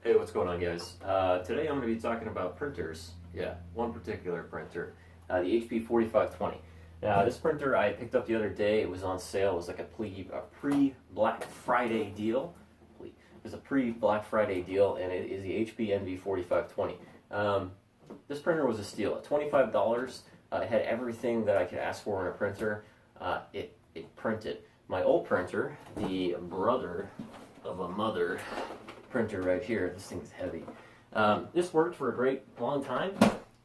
Hey, what's going on, guys? Today I'm going to be talking about printers. Yeah, one particular printer, the HP 4520. Now, this printer I picked up the other day. It was on sale. It was like a pre-Black Friday deal. It was a pre-Black Friday deal, and it is the HP Envy 4520. This printer was a steal. At $25, it had everything that I could ask for in a printer. It printed. My old printer, the brother of a mother printer right here, this thing's heavy. This worked for a great long time.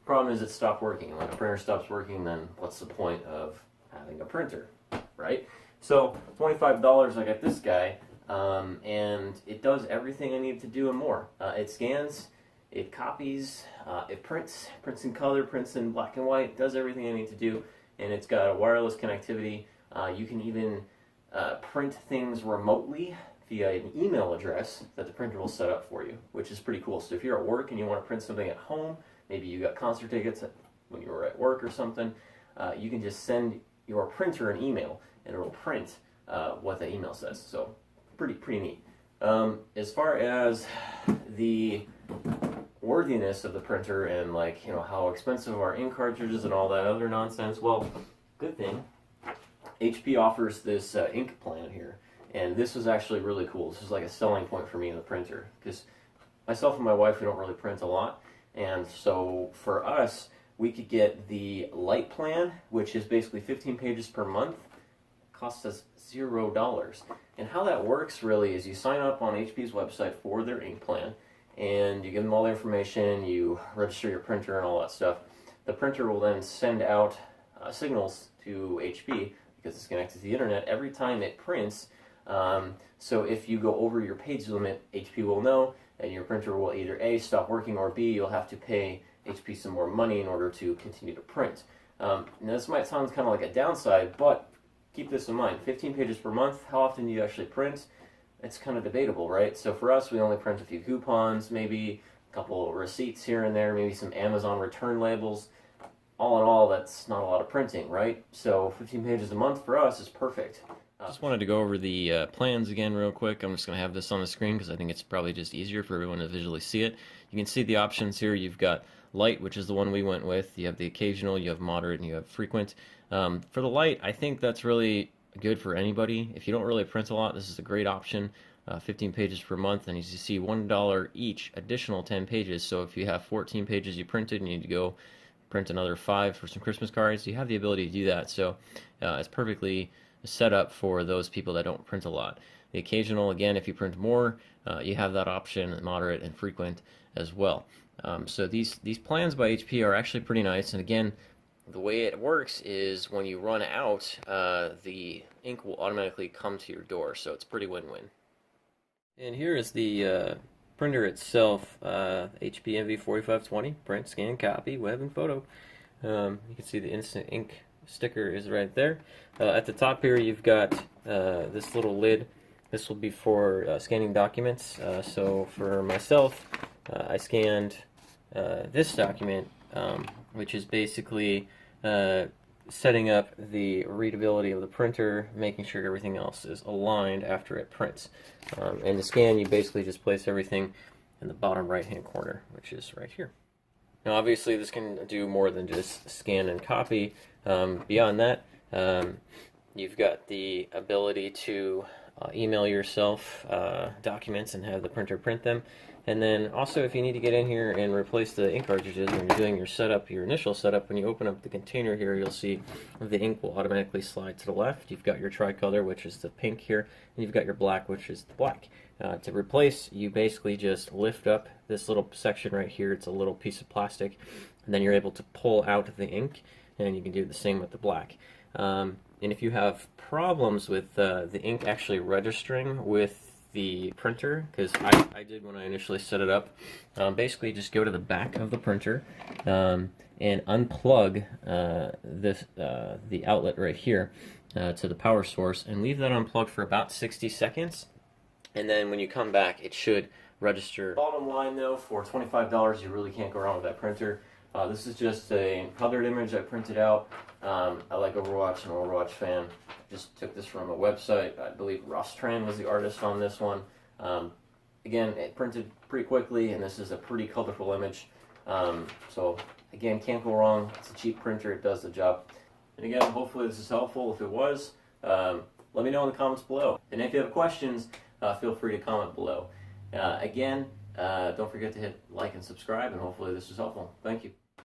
Problem is it stopped working. And when a printer stops working, then what's the point of having a printer, right? So $25, I got this guy, and it does everything I need to do and more. It scans, it copies, it prints in color, prints in black and white, does everything I need to do, and it's got a wireless connectivity. You can even print things remotely via an email address that the printer will set up for you, which is pretty cool. So if you're at work and you want to print something at home, maybe you got concert tickets when you were at work or something, you can just send your printer an email and it'll print what the email says. So pretty neat. As far as the worthiness of the printer and how expensive are ink cartridges and all that other nonsense, well, good thing HP offers this ink plan here. And this was actually really cool. This was like a selling point for me in the printer, because myself and my wife, we don't really print a lot. And so for us, we could get the light plan, which is basically 15 pages per month. It costs us $0. And how that works really is you sign up on HP's website for their ink plan, and you give them all the information, you register your printer and all that stuff. The printer will then send out signals to HP, because it's connected to the internet, every time it prints. So if you go over your page limit, HP will know, and your printer will either A, stop working, or B, you'll have to pay HP some more money in order to continue to print. Now this might sound kind of like a downside, but keep this in mind. 15 pages per month, how often do you actually print? It's kind of debatable, right? So for us, we only print a few coupons, maybe a couple of receipts here and there, maybe some Amazon return labels. All in all, that's not a lot of printing, right? So 15 pages a month for us is perfect. Just wanted to go over the plans again real quick. I'm just going to have this on the screen because I think it's probably just easier for everyone to visually see it. You can see the options here. You've got light, which is the one we went with. You have the occasional, you have moderate, and you have frequent. For the light, I think that's really good for anybody. If you don't really print a lot, this is a great option. 15 pages per month, and as you see, $1 each, additional 10 pages. So if you have 14 pages you printed, and you need to go print another 5 for some Christmas cards, you have the ability to do that. So it's perfectly set up for those people that don't print a lot. The occasional, again, if you print more, you have that option, moderate and frequent as well. So these plans by HP are actually pretty nice, and again, the way it works is when you run out, the ink will automatically come to your door, so it's pretty win-win. And here is the printer itself, HP Envy 4520, print, scan, copy, web, and photo. You can see the Instant Ink sticker is right there. At the top here, you've got this little lid. This will be for scanning documents. So for myself, I scanned this document, which is basically setting up the readability of the printer, making sure everything else is aligned after it prints. And to scan, you basically just place everything in the bottom right-hand corner, which is right here. Now, obviously, this can do more than just scan and copy. Beyond that, you've got the ability to email yourself documents and have the printer print them. And then also, if you need to get in here and replace the ink cartridges when you're doing your setup, your initial setup, when you open up the container here, you'll see the ink will automatically slide to the left. You've got your tricolor, which is the pink here, and you've got your black, which is the black. To replace, you basically just lift up this little section right here. It's a little piece of plastic, and then you're able to pull out the ink, and you can do the same with the black. And if you have problems with the ink actually registering with the printer, because I did when I initially set it up, basically just go to the back of the printer and unplug the outlet right here to the power source, and leave that unplugged for about 60 seconds. And then when you come back, it should register. Bottom line though, for $25, you really can't go wrong with that printer. This is just a colored image I printed out. I like Overwatch, I'm an Overwatch fan. Just took this from a website. I believe Ross Tran was the artist on this one. again, it printed pretty quickly, and this is a pretty colorful image. So again, can't go wrong. It's a cheap printer. It does the job. And again, hopefully this is helpful. If it was, let me know in the comments below. And if you have questions, feel free to comment below. Again, don't forget to hit like and subscribe, and hopefully this was helpful. Thank you.